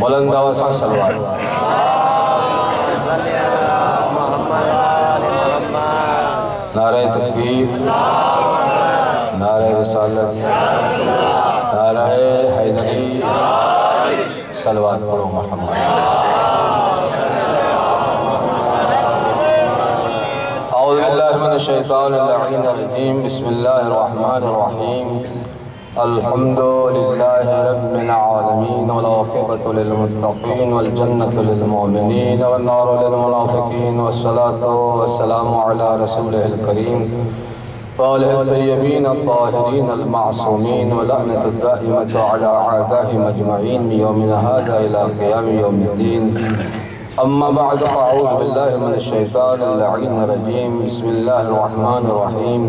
बुलंद आवाज़ से सलवात। नारे तकबीर, नारे रिसालत, नारे हैदरी, सलवात पढ़ो मोहम्मद। औज़ु बिल्लाहि मिनश शैतानिर रजीम। बिस्मिल्लाहिर रहमानिर रहीम। अल्हम्दुलिल्लाहि रब्बिल आलमीन वल आक़िबतु लिल मुत्तक़ीन वल जन्नतु लिल मुमिनीन वन नारु लिल मुनाफ़िक़ीन वस्सलातु वस्सलामु अला रसूलिल करीम व आलिहि तय्यबीन अत्ताहिरीन अल मासूमीन व लअनतु दाइमतु अला अअदाहिम अजमईन मिन यौमिना हाज़ा इला क़ियाम यौमिद्दीन। अम्मा बअद फ़अऊज़ु बिल्लाहि मिनश शैतानिर रजीम। बिस्मिल्लाहिर रहमानिर रहीम।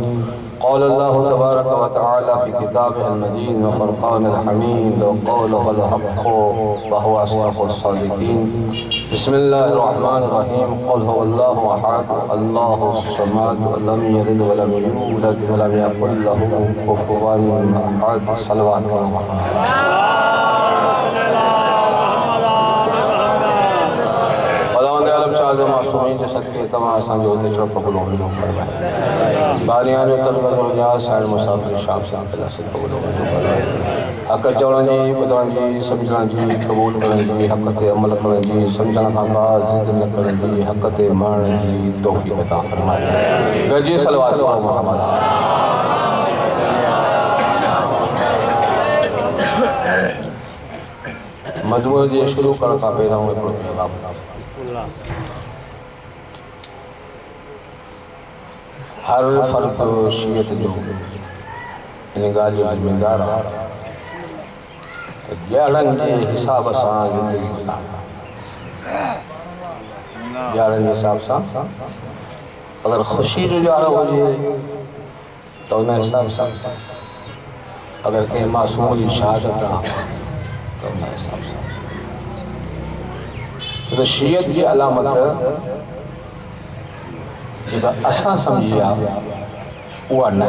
क़ाल अल्लाहु तबारक व तआला फ़ी किताबिहिल मजीद व फ़ुरक़ानिल हमीद व क़ौलुहुल हक़्क़ु व हुवा अस्दक़ुस सादिक़ीन। बिस्मिल्लाहिर रहमानिर रहीम। क़ुल हुवल्लाहु अहद अल्लाहुस समद लम यलिद व लम यूलद व लम यकुल लहू कुफ़ुवन अहद। सल्लल्लाहु अलैहि मासूमीन के सदके तमाम असांजो हुते जो क़बूल मंज़ूर फरमाए। बारियां जो तलब नज़र न्याज़ साइण मुसाफ़िर शाम सां पहला से क़बूल मंज़ूर फरमाए। हक़ चवण जी, ॿुधण जी, सम्झण जी, क़बूल करण जी, हक़ ते अमल करण जी, सम्झण खां बाद ज़िद न करण जी, हक़ ते मरण जी तौफ़ीक़ अता फरमाए। गॾिजी सलवात पढ़ो मोहम्मद। मज़मून जे शुरू करण खां पहिरियों हिकिड़ो पैगाम। हर फ़र्द शीयत जो इन ॻाल्हि जो ज़िम्मेदार आहे त ॼाणनि जे हिसाब सां ज़िंदगी गुज़ारे। ॼाणनि जे हिसाब सां अगरि ख़ुशी जो ॼाणो हुजे त उन हिसाब सां, अगरि कंहिं मासूम जी शहादत आहे त उन हिसाब सां। त शीयत जी अलामत जेका असां सम्झी आहे उहा न।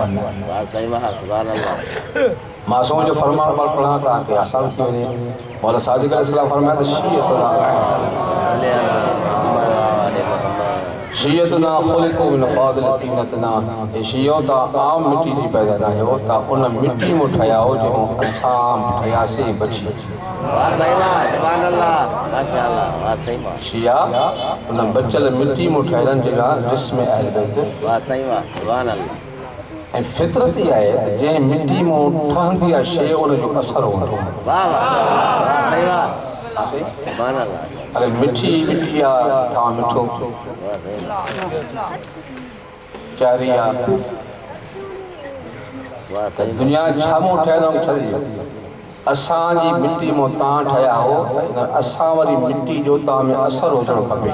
मासूम जो फरमान पाण पढ़ां तव्हांखे आसान थी वञे। मौला सादिक़ अलैहिस्सलाम फरमाया त शीयतना ख़ुलिक़ू मिन फ़ादिल तीनतना। हे शियो तव्हां आम मिट्टी जी पैदा न आहियो, तव्हां उन मिट्टी मां ठहिया हो जंहिंमां असां ठहियासीं बची। शिया उन बचल मिट्टी मां ठहियल आहिनि जेका जिस्म अहल बैत। ऐं फितरत ई आहे त जंहिं मिट्टी मां ठहंदी आहे शइ उनजो असरु हूंदो। अगरि मिठी मिट्टी आहे तव्हां मिठो, चारी आहे त दुनिया छा मां ठहियल छॾिजी। असांजी मिट्टी मां तव्हां ठहिया हो त इन असां वारी मिट्टी जो तव्हां में असरु हुजणु खपे।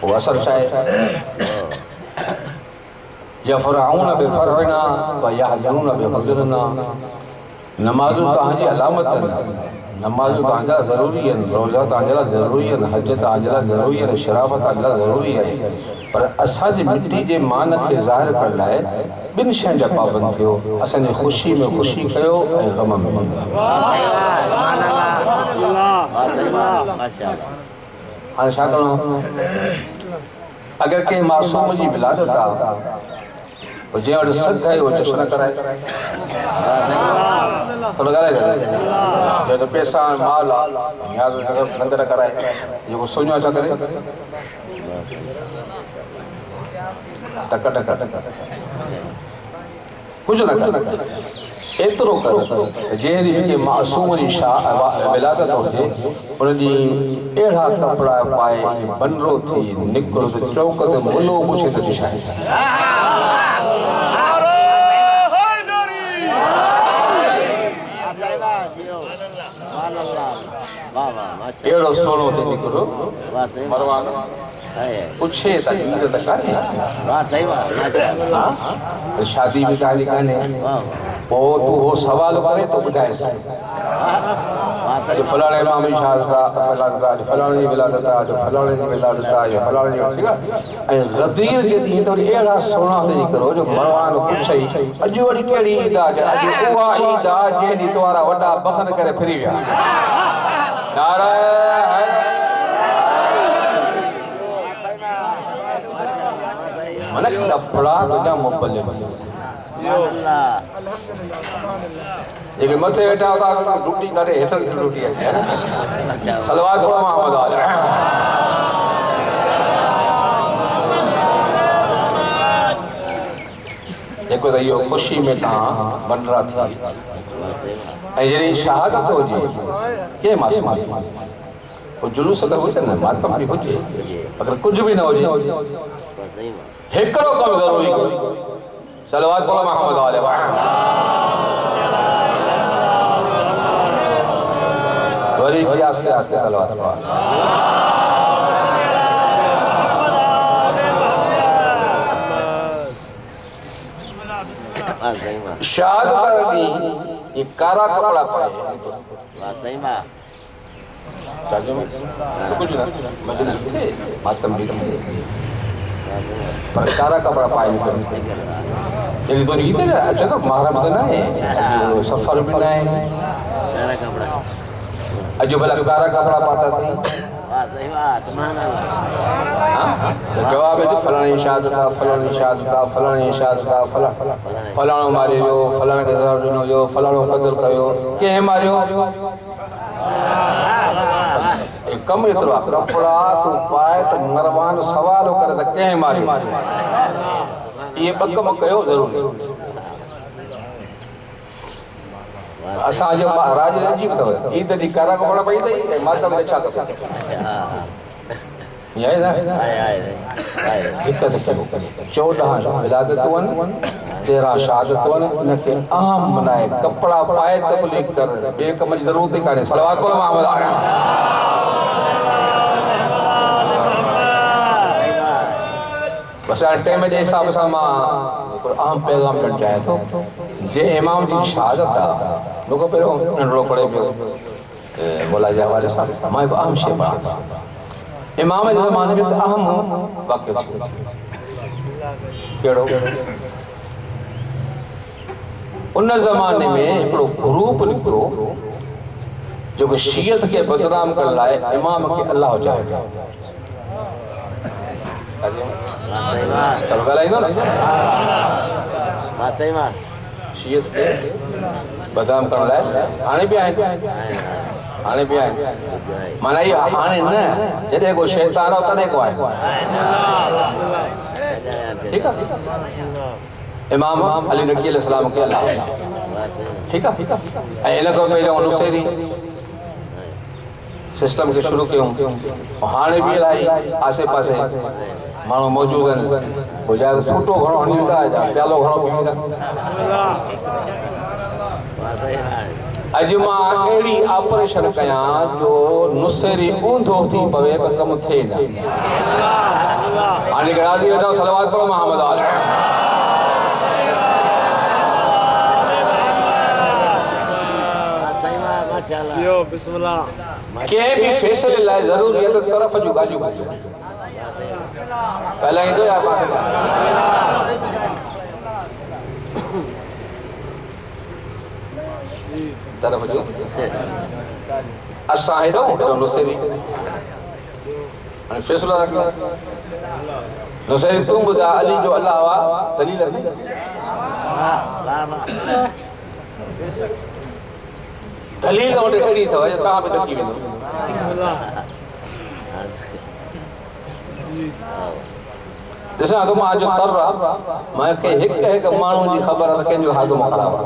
उहो असरु छा आहे? यफ़रऊन बिफ़रइना व यहज़नून बिहुज़ुरिना। नमाज़ूं तव्हांजी अलामत आहिनि, नमाज़ूं तव्हांजे लाइ ज़रूरी आहिनि, रोज़ा तव्हांजे लाइ ज़रूरी आहिनि, हज तव्हांजे लाइ ज़रूरी आहिनि, शराफ़त तव्हांजे लाइ ज़रूरी आहे। पर असांजी मिट्टी जे मान खे ज़ाहिर करण लाइ ॿिनि शयुनि जा पाबंद थियो। असांजी ख़ुशी में ख़ुशी कयो ऐं ग़म में। हाणे छा करिणो? अगरि कंहिं मासूम जी विलादत आहे पोइ जंहिं वटि सघ आहे उहो जश्न कराए। थोरो ॻाल्हाए जंहिं वटि पैसा माल आहे लंगर कराए। जेको सुञो छा करे टक टक कुझु न कर, एतिरो कर जंहिं ॾींहुं कंहिं मासूम जी विलादत हुजे उन ॾींहुं अहिड़ा कपिड़ा पाए बनरो थी निकिरो त चौक ते मुनो पुछे त छा आहे। अहिड़ो सोनो थी निकिरो मरवान पूछे त ईद त काने वाह सही बात हां शादी भी काली काने पो तू हो सवाल करे तो बुधाए जो फलाणे इमाम जी शहादत फलाणे जो फलाणे जी विलादत जो फलाणे जी विलादत जो फलाणे जी ठीक है ए गदीर के दी तो एड़ा सोना ते करो जो भगवान पूछई अज वड़ी केड़ी ईद आज अज उहा ईद जे दी तोरा वडा बखन करे फिरी गया नारा मन कपड़ा तुझा मुबल्ले ये मथे हेठा होता रोटी करे हेठा रोटी है सलवात पढ़ो मोहम्मद आले देखो तो यो खुशी में ता बनरा थी ए जरी शहादत हो जी के मासूम वो जुलूस तो हो न मातम भी हो जे अगर कुछ भी ना हो जे हेकड़ो कम जरूरी को सलवात पढ़ो मोहम्मद आले वरी आस्ते आस्ते सलवात पढ़ो शहादत दी ये कारा कपड़ा पाए सही बात चाहिए तो कुछ ना मजलिस थे मातम भी थे पर कारा कपड़ा पाए नहीं यदि तो नहीं थे ना अच्छा तो महरम तो ना है सफर भी ना है कारा कपड़ा अजो भला कारा कपड़ा पाता थे सही बात तो जवाब है तो फलानी शहादत फलानी फलाणो मारे जो फलाणे के जवाब दिनो जो फलाणो कत्ल कयो के मारियो एक कम एतरा कपड़ा तू पाए तो मरवान सवाल करे त के मारियो ये बकम कयो जरूर असा जो महाराज अजीब तो ईद दी कारा कपड़ा पई थई मातम में छा कपड़ा ये ना दिक्कत कयो 14 विलादतवन 13 शहादतवन इनके आम मनाए कपड़ा पाए तबलीग कर बे कम जी जरूरत ही काने सलवात पढ़ो मोहम्मद आले बस टाइम जे हिसाब सां मां आम पैगाम ॾियणु चाहियां थो जे इमाम जी शहादत आहे रुको पहिरियों नंढड़ो पढ़े पियो मौला जे हवाले सां मां हिकु अहम शइ पढ़ां थो इमाम जे ज़माने में हिकु अहम वाक़ियो थियो कहिड़ो उन ज़माने में हिकिड़ो ग्रुप निकितो जेको शियत खे बदनाम करण लाइ इमाम खे अल्लाह चाहे चलो ॻाल्हाईंदो न शियत खे बदनाम करण लाइ हाणे बि आहिनि माना इहो हाणे न जॾहिं को शैतान हो तॾहिं को आहे ठीकु आहे इमाम अली नकी अलैहिस्सलाम खे अल्लाह ठीकु आहे ऐं इन खां पहिरियों नुसैरी सिस्टम खे शुरू कयूं हाणे बि इलाही आसे पासे माण्हू मौजूद आहिनि बुझाए सूटो घणो हणींदा प्यालो घणो पींदा अॼु मां अहिड़ी ऑपरेशन कयां जो नुसैरी ऊंधो थी पवे पर कमु थिए न हाणे राज़ी वेठा सलवात पढ़ो मोहम्मद आले कंहिं बि फ़ैसिले लाइ ज़रूरियत तरफ़ जूं ॻाल्हियूं कजो ॻाल्हाईंदो या तरफ़ जो असां हेॾो नुसैरी हाणे फ़ैसिलो रखियो नुसैरी तूं ॿुधा अली जो अल्लाह हुआ दलील थी दलील वटि अहिड़ी अथव जो तव्हां बि ॾकी वेंदो ॾिसां थो मां जो तर आहे मूंखे हिकु माण्हू जी ख़बर आहे त कंहिंजो हादमो ख़राबु आहे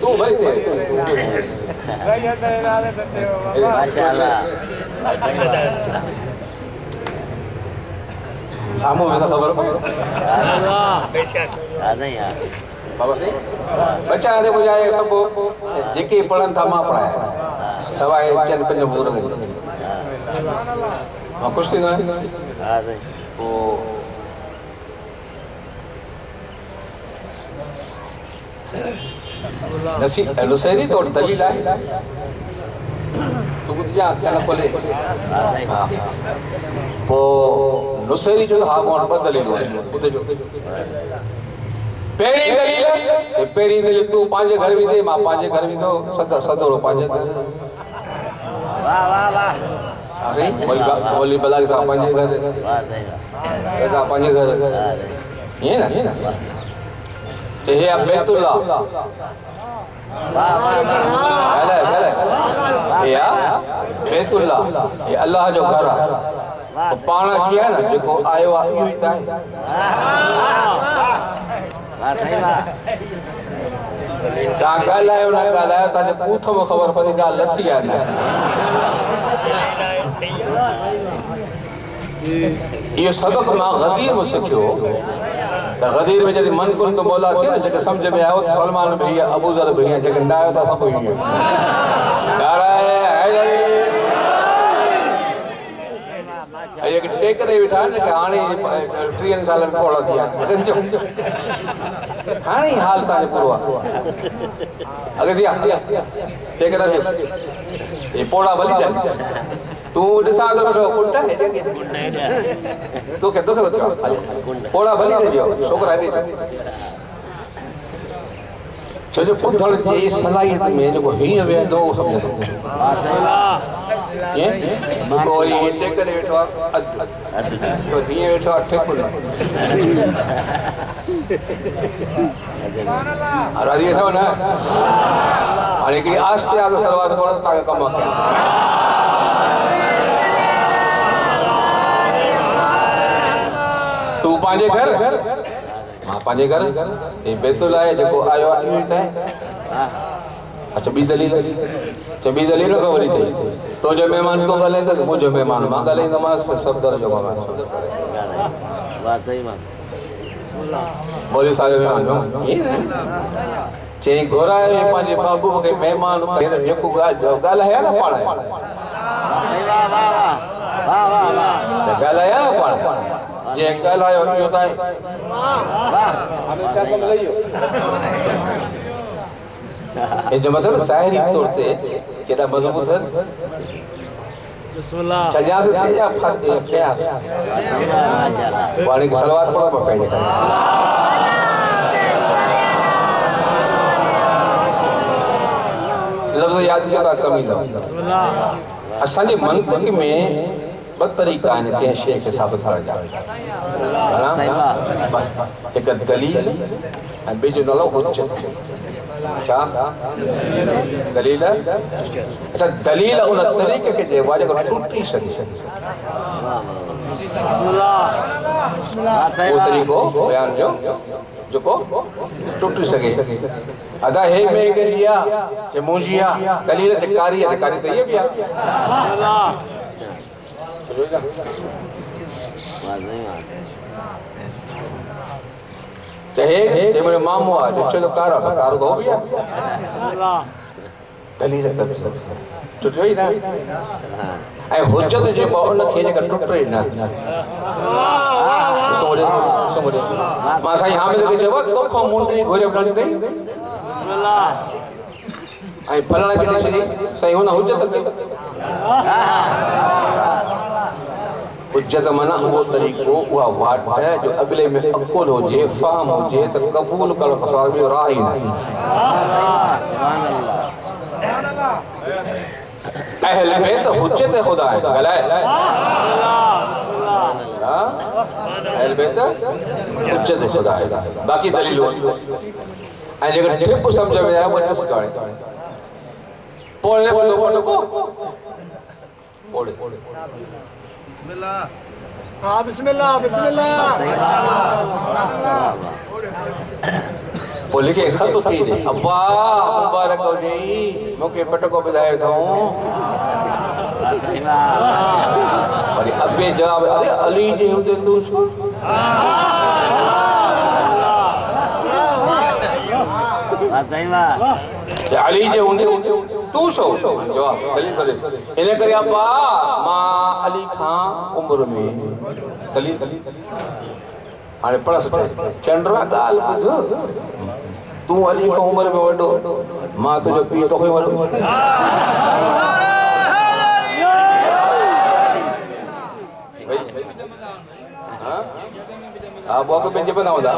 तूं भई साम्हूं में त ख़बर पए बाबा सही बच्चा ने बुझाए सब जेके पढ़न था मां पढ़ाया सवाए चन पंज बुजुर्ग मां खुश थी हाँ साईं ओ नसी नुसैरी तो दलील है तो कुछ जा क्या खोले हाँ साईं हां पो नुसैरी जो हा मोहन बदलील है उते जो पेरी दलील तू पांजे घर में दे मां पांजे घर में दो सदोरो पांजे घर वाह वाह वाह अरे बोली बला के साथ पांजे घर वाह साईं ऐसा पांजे घर ये ना ते हे बैतुल्लाह वाह वाह पहले या बैतुल्लाह ये अल्लाह जो घर है तो पाण किया ना जो आयो आ इहो ही ताई वाह साईं वाह ता गालायो ना गालायो ता पूथो में खबर पड़ी गाल लथी आ ना ये सबक मां गदीर में सिखियो गदीर में जब मन कुल तो मौला थे ना जब समझ में आयो तो सलमान भैया अबू जर भैया जब नायो था सब हुई नाराए हैदरी ये कि टेक रे बिठा ने कि हाने 3 साल में पौड़ा दिया हाने हाल ता पूरो अगर दिया टेक रे ये पौड़ा बली जा तू दिसा तो बैठो कुंडा है दे तो के पौड़ा बली दे दियो छोकरा दे जो पुथड़ जी सलाहियत में जो ही वे दो समझ वाह साईं वाह ये कोई टेक रे बैठो तो ही बैठो ठेकुल राजी है ना अरे कि आस्ते आगे सलवात पढ़ो ताके कम तू पांजे घर मां पांजे घर ये बैतुल्लाह है जो आयो आयो था अच्छा बी दलील को वरी थी तो जो मेहमान तो गले तो मुझे मेहमान मां गले तो मां सब दर जो मां वाह सही मां बोली सारे मेहमान ये चई घोरा है पांजे बाबू के मेहमान के जेको गाल है ना पाण वाह वाह वाह वाह वाह वाह गाल है ना पाण जे गाल आयो इहो ताई वाह हमेशा कम लइयो ये जो मतलब शायरी तोड़ते केड़ा मजबूत है बिस्मिल्लाह सजा से थे या फस क्या वाणी की सलवात पढ़ो पहले लफ्ज याद किया था कमी दो बिस्मिल्लाह असांजे मंतिक में ब तरीक़ा आहिनि कंहिं शइ खे साबित करण जा हिकु दलील ऐं ॿिए जो नालो हुज्जत छा दलील अच्छा दलील उन तरीक़े खे चइबो आहे जेको टुटी सघे बिस्मिल्लाह वो तरीक़ो बयान जो जेको टुटी सघे अदा हे में गलिया जे मुंजिया दलील ते कारी आहे कारी त इहे बि आहे बिस्मिल्लाह वाह सही मां चाहे मुझे मामू आ जो चलो कारो तो भी है बिस्मिल्लाह दलील तो जो ही ना ऐ हुज्जत जे उन खे जे टुटे ना समझ मां साईं हामिद के जब तो खो मुंडी घोरे बना दे बिस्मिल्लाह ऐ फलाना के छरी साईं हुन हुज्जत के हुज्जत माना वो तरीको वो वाट है जो अगले में अकुल हो जे फहम हो जे तो कबूल कर खसाबी राह ही नहीं अहल बैत हुज्जत खुदा है गला है हां अहल बैत हुज्जत खुदा है बाकी दलील हो ऐ जगह टिप समझ में आया वो बस काए पोड़े को पोड़े बिस्मिल्लाह हाँ बिस्मिल्लाह बिस्मिल्लाह वो लिखे खत थी दे अब्बा मुबारक हो जी मुके पटको बुधायो थो और अबे जवाब अरे अली जे हुते तू सही वाह जे अली जे हूंदे तू छो जवाब दलील करे इन करे अब्बा मां अली खां उम्र में दलील हाणे पढ़ चंडरा ॻाल्हि ॿुध तू अली खां उम्र में वॾो मां तुंहिंजो पीउ तोखे वॾो हाँ बोक में जब ना होता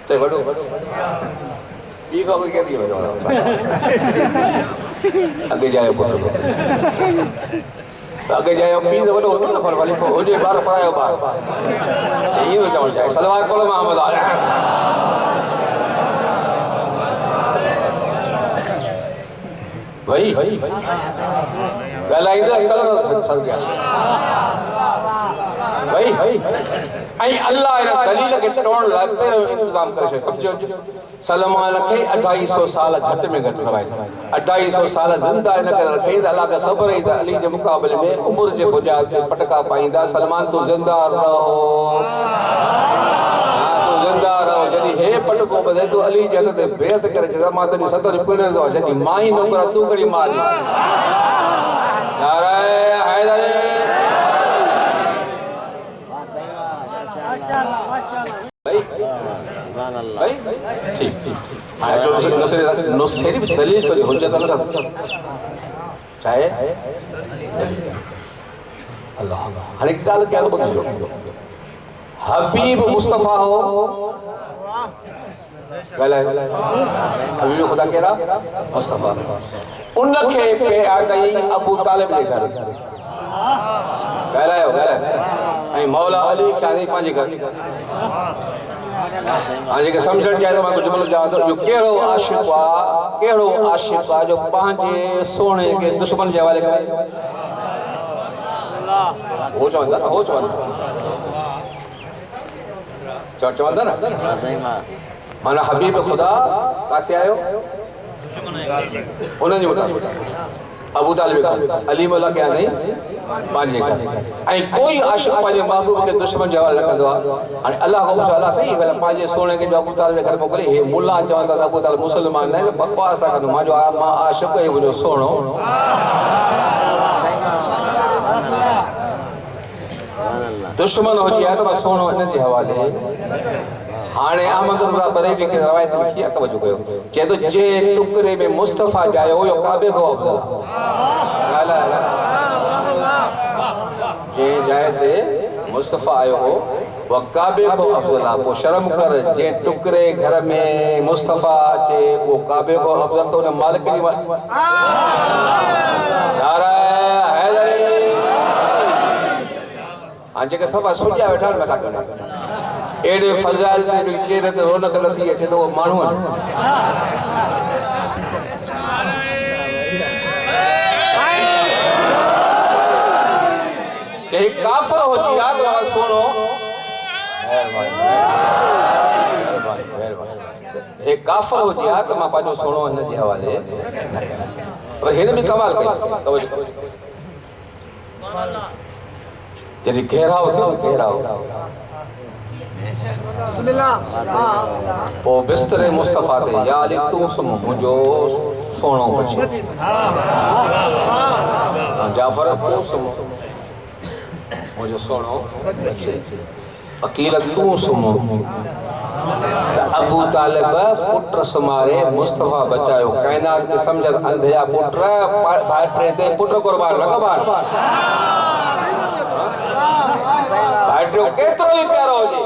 ते वडो ये को क्या दियो आगे जाए पुत्र आगे जाए पी तो वडो होता ना पर वाली हो जे बार परायो बार ये हो जाओ जाए सलवार पढ़ो मोहम्मद आ भाई गलाई तो कल सर गया भाई आई अल्लाह इन दलील के टोण ला पेरो इंतजाम करे समझो सलमान के 250 साल घट में घट रवायत 250 साल जिंदा इन के रखे अल्लाह का खबर है अली के मुकाबले में उम्र जे बुनियाद ते पटका पाइंदा सलमान तू जिंदा रहो हां तू जिंदा रहो जदी हे पटको बदे तू अली जे ते बेत करे जदा मां तनी 70 पिने दो जदी माई नौकर तू कड़ी मार नारे हैदर भाई ठीक हां जो नो सिर्फ दलील तो हुज्जत अल्लाह चाहे अल्लाह हर एक गाल क्या बुझो हबीब मुस्तफा हो गल है हबीब खुदा केरा मुस्तफा उनखे पे आ गई अबू तालिब के घर गल है ऐं मौला अली खानी पांजी घर आज के समझण जाए तो मैं कुछ मतलब जान दो जो केड़ो आशिक जो पांजे सोने के दुश्मन जे हवाले करे हो चवंदा ना माना हबीब खुदा काथे आयो उन्हनि जो अबू तालिब अली मौला के नहीं पांजे घर ऐं कोई आशिक पांजे महबूब के दुश्मन जे हवाले रखंदो आ हाणे अल्लाह को पूछो अल्लाह सही भला पांजे सोने के जो अबू तालिब घर मोकले हे मुल्ला चवंदा अबू तालिब मुसलमान न बकवास था कंदो मां जो मां आशिक है मुझो सोनो दुश्मन हो गया तो सोनो इन जे हवाले हाणे अहमद रज़ा बरेली के रवायत लिखी है तवज्जो कयो जे तो जे टुकड़े में मुस्तफा जायो यो काबे को अफजल ला जे जाए ते मुस्तफा आयो हो वो काबे को अफजल को शर्म कर जे टुकड़े घर में मुस्तफा के वो काबे को अफजल तो ने मालिक की नारा हैदरी हां जे के सब सोचा बैठा बैठा कर एड़े फजाइल के चेहरे ते रौनक नथी अचे तो माण्हू के काफर हो जी याद वाला सुनो मेहरबानी हे काफर हो जी याद मां पाजो सुनो इन जे हवाले पर हिन में कमाल कई तवज्जो जदी घेराव थियो घेराव बिस्मिल्लाह बिस्तरे मुस्तफा ते या अली तू सुम मुझो सोनो बच्चे जाफर तू सुम मुझो सोनो बच्चे अकील तू सुम अबू तालिब पुत्र समारे मुस्तफा बचायो कायनात के समझत अंधया पुत्र भाटरे ते पुत्र कुर्बान लगाबान भाटरो केतरो ही प्यारो हो जी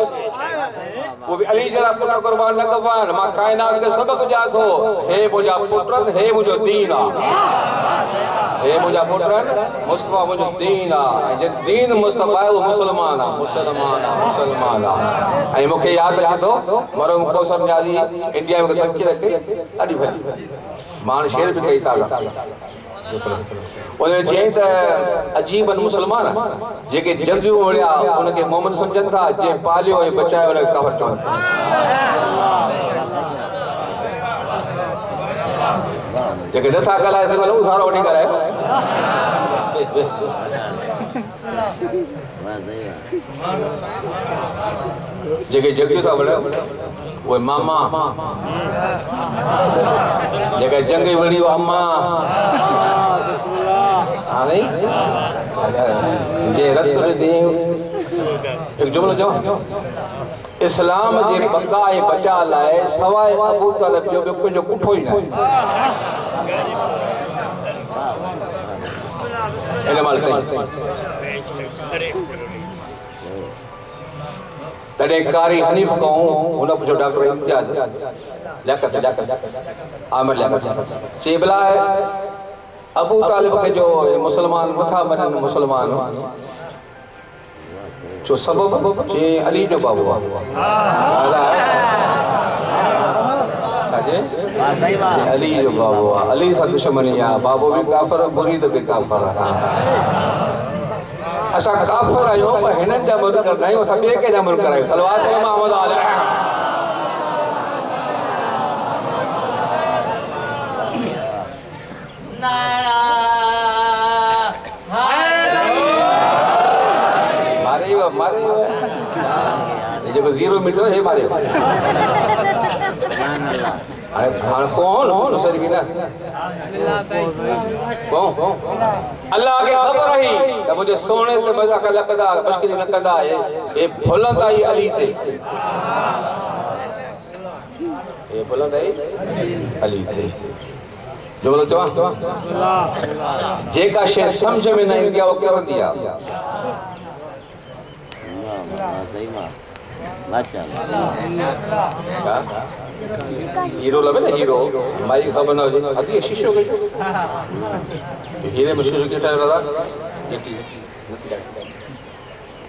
वो भी अली जड़ा पुत्र कुर्बान न कबान मां कायनात के सबक जा थो हे मुजा पुत्रन हे मुजो दीन आ हे मुजा पुत्रन मुस्तफा मुजो दीन आ जे दीन मुस्तफा है वो मुसलमान आ ऐ मुखे याद अचे तो मरम कोसर न्याजी इंडिया में तक रखे अडी भली मान शेर भी कई तागा उन्हें जे त अजीबन मुसलमान जेके जंगियूं वड़िया उनके मोमिन समझन था जे पालियो ऐं बचायो उनके काफर चवन जेके नथा ॻाल्हाए सघनि उधारो वठी ॻाल्हाए जेके जंगियूं था वड़िया वो मामा जेका जंग वड़ी अम्मा हाँ नहीं जे रत दी एक जुमलो चओ इस्लाम जे बकाए बचा लाए सवाए अबू तालिब जो कुछ जो कुठो ही ना एने माल तडे कारी हनीफ कहूं उन पुछो डॉक्टर इम्तियाज लियाकत आमिर लियाकत चेबला अबू तालिब के जो मुसलमान नथा बनन मुसलमान जो सबब जे अली जो बाबू अली जो बाबू अली सा दुश्मनी आ बाबू भी काफर मुरीद भी काफर असा काफर आयो पर हिनन जा मुनकर नहीं असा बे के जा मुनकर आयो सलवात मोहम्मद अलैहि मारे ये जो 0 मीटर है मारे अरे कौन हो सर की ना कौन अल्लाह के खबर रही तब मुझे सोने ते मजाक लकदा मुश्किल न कदा ये भुलंदा ही अली ते ये भुलंदा ही अली ते जो बोलो चवा जेका शे समझ में नहीं दिया वो कर दिया सही माशाअल्लाह हीरो लगे ना हीरो माई खबर ना हो अति शीशो के हीरे मशहूर के टाइम रहा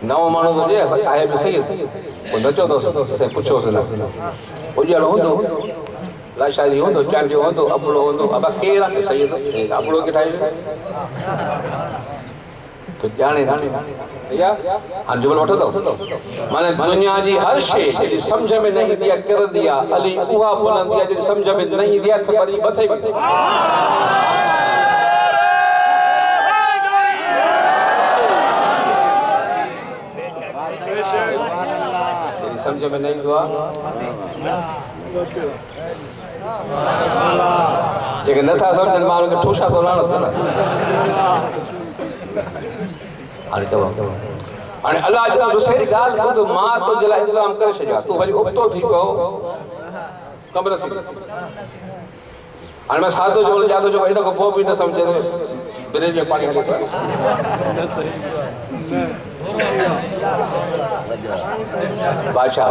नव मानो तो जे आए भी सही वो नचो तो से पूछो से ना ओ जड़ो हो तो ला शादी हो तो चांडियो हो तो अपलो हो तो अब केरा के सही तो अपलो के टाइम तो जाने भैया अंजुमन वठो तो माने दुनिया जी हर शे जेडी समझ में नहीं दिया कर दिया अली उहा बुलंद दिया जेडी समझ में नहीं दिया त परी बथे जेडी समझ में नहीं दुआ जेके नथा समझन माण्हू के ठूसा तो लाणो था ना अरे तो अने अल्लाह जो दूसरी गाल को तो मां तो जला इंतजाम करे छजा तू वरी उबतो थी को कमरे से अने मैं सादो जो जादो जो इनको को भी न समझे बिरे जे पानी हले बादशाह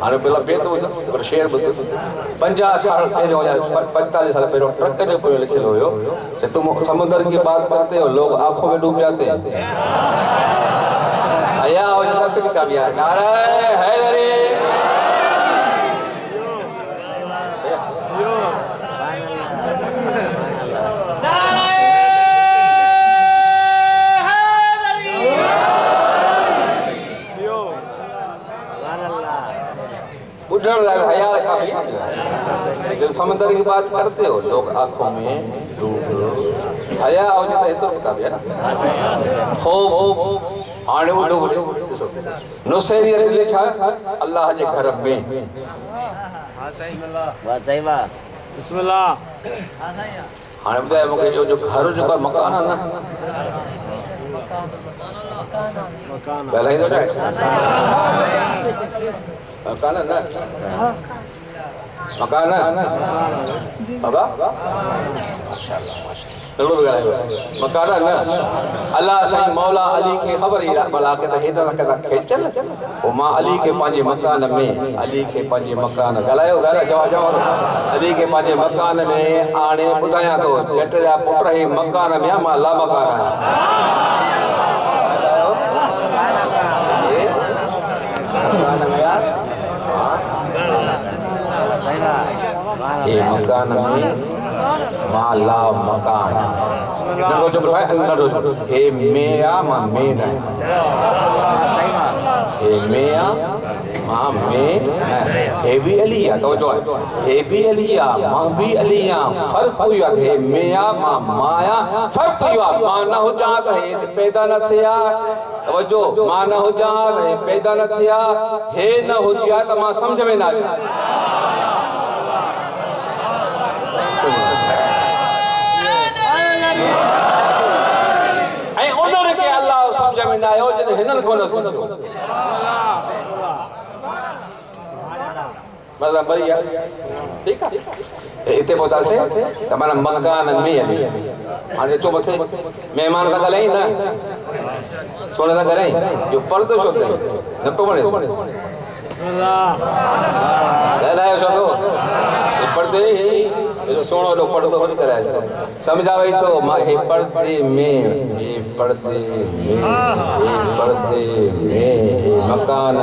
अने पहला बेत हो शेर बुत 50 साल पहले हो 45 साल पहले ट्रक जो पे लिखल होयो कि तुम समुद्र की बात करते हो लोग आंखों में डूब जाते हैं आया हो जाता कभी कभी नारे हैदरी उधर लग हया काफी जब समुद्र की बात करते हो लोग आंखों में डूब हया हो जाता है तो काफी है ना हो आने उठो नुसैरी अली छा अल्लाह जे घर में हां सही बात बिस्मिल्लाह हां बुधाए मुके जो घर जो मकान है ना पहले ही तो जाए मकान है ना मकान है बाबा माशाल्लाह चलो बगैर मकान है ना अल्लाह सही मौला अली के खबर ही भला के हेदा कदा खेचल ओ मां अली के पांजे मकान में अली के पांजे मकान गलायो गला जाओ अली के पांजे मकान में आने बुधाया तो जट जा पुट रहे मकान में मां ला मकान ये मकान में माला मकान नरो जो बताए नरो ए मेया मा मेना ए मेया मां में हे भी अली है तो जो हे भी अली है मां भी अली है फर्क हुई है मिया मां माया फर्क हुई है मां न हो जात है पैदा न थिया तो जो मां न हो जात है पैदा न थिया हे न हो जिया तो मां समझ में ना आया ऐ उन्होंने के अल्लाह समझ में ना आयो जने हिनन को न समझो मतलब बढ़िया ठीक है इते पहुंचा से तमारा मकान में अली हाने चो मथे मेहमान का गले ना सोने का गले जो पर्दो शब्द न तो बने बिस्मिल्लाह लाया छो तो पर्दे ये सोनो लो पर्दो बंद कराए समझावे तो हे पर्दे में मकान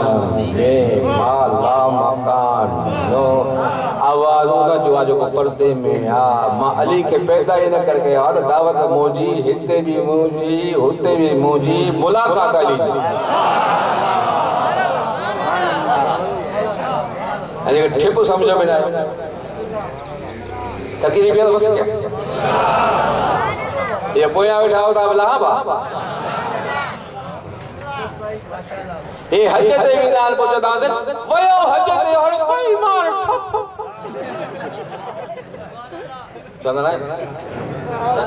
में माला मकान नो आवाज न जो आज को पर्दे में हां मां अली के पैदा ही न करके आज दावत मौजी हिते भी मौजी होते भी मौजी मुलाकात अली अरे ठिप समझ में ना तकरीर भी बस क्या ये पोया बैठा होता बोला बा ये हज ते विदान पहुंचदा दे वयो हज ते हर कोई मार ठप चंदना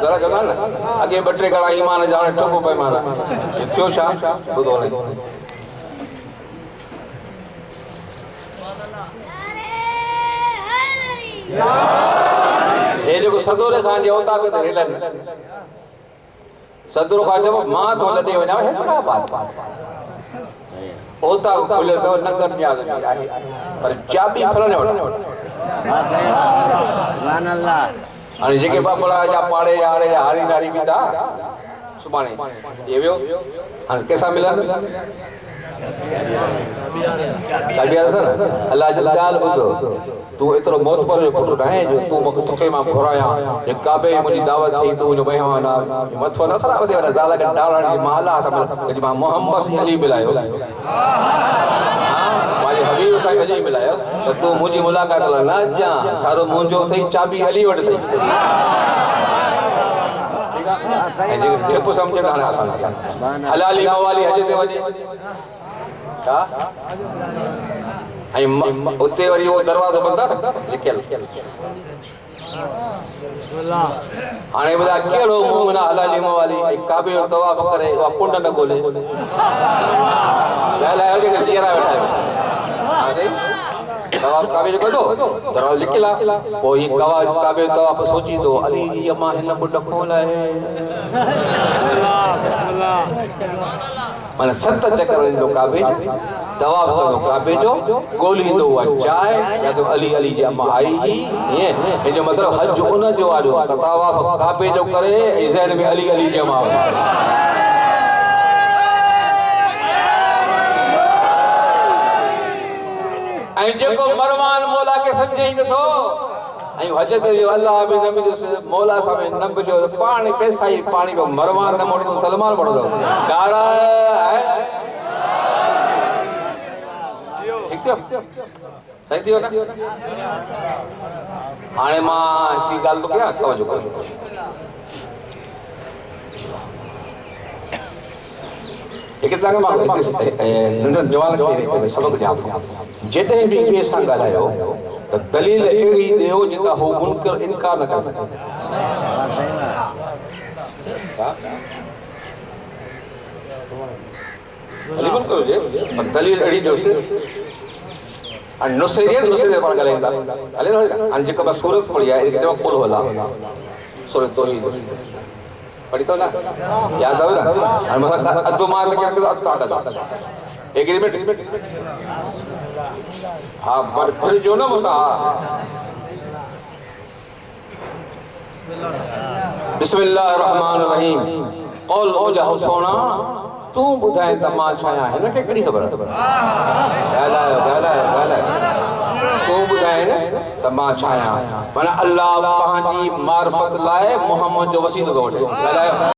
जरा जरा ना आगे बटरे कड़ा ईमान जाने ठप पे मारा ये थियो छा बुधो ले ये जो सदोरे खान जो होता के हिलन सदोरे खान जब मां तो लडे वना है बड़ा बात होता खुले तो नगर में आ गई पर चाबी फलने वटा सुभान अल्लाह अने जेके बापड़ा जा पाड़े यारे हारी नारी भी था सुभाने ये वियो हां कैसा मिला चाबी आ सर अल्लाह जल गाल बुतो तू इतरो मौत पर पुटो ना है जो तू मके थके मा घोराया ये काबे मुजी दावत थी तू जो मेहमान आ मथो न खराब दे जाला के डालण की माला सब कि मां मोहम्मद अली मिलायो हां वाली हबीब सा अली मिलायो तो तू मुजी मुलाकात ला ना जा थारो मुंजो थई चाबी अली वट थई ठीक है जे ठेप समझ ना आसान हलाली मवाली हज ते वजे का आई उते वरी वो दरवाजो बंद लिखल बिस्मिल्लाह हाने बदा केड़ो मोमिना हलाली मवाली आई काबे तवाफ करे वा कुंड न गोले ला ला जे जीरा बैठा हां सही तवाफ काबे को दो दरवाजा लिखला वो ये काबे तवाफ सोची दो अली जी अम्मा हिन कुंड खोला है बिस्मिल्लाह माने 7 चक्कर दो काबे तवाफ करो काबे जो गोली दो चाय या तो अली अली जी अम्मा आई ये जो मतलब हज उन जो आजो तवाफ काबे जो करे ज़हन में अली अली जी अम्मा ऐ जेको मरवान मौला के समझे ही नथो ऐ हज ते जो अल्लाह बि नबी जो मौला सा में नबी जो पानी पैसा ही पानी को मरवान न मोड़ सलमान पड़ दो डारा है ठीक है सही थियो ना हाने मां की गाल तो क्या तवज्जो करो एक तंग मां नंढन जवान के सबक दिया था जेते भी के सा गालायो तो दलील एड़ी देओ जेका हो मुनकर इनकार न कर सके अलीबन करो जे पर दलील एड़ी जो से अन नुसैरियत पर गलेंदा अले अन जेका बस सूरत पढ़ी है एक जमा कुल होला सूरत तौहीद पढ़ी तो ना याद आवे ना अन मसा अदो मार के स्टार्ट था एग्रीमेंट हां पर फिर जो ना मसा बिस्मिल्लाहिर रहमानिर रहीम कौल ओ जा सोना तू बुधाए त मां छाया है न के कड़ी खबर गाला तू बुधाए न त मां छाया माना अल्लाह पांजी मार्फत लाए मोहम्मद जो वसीलो वठे गाला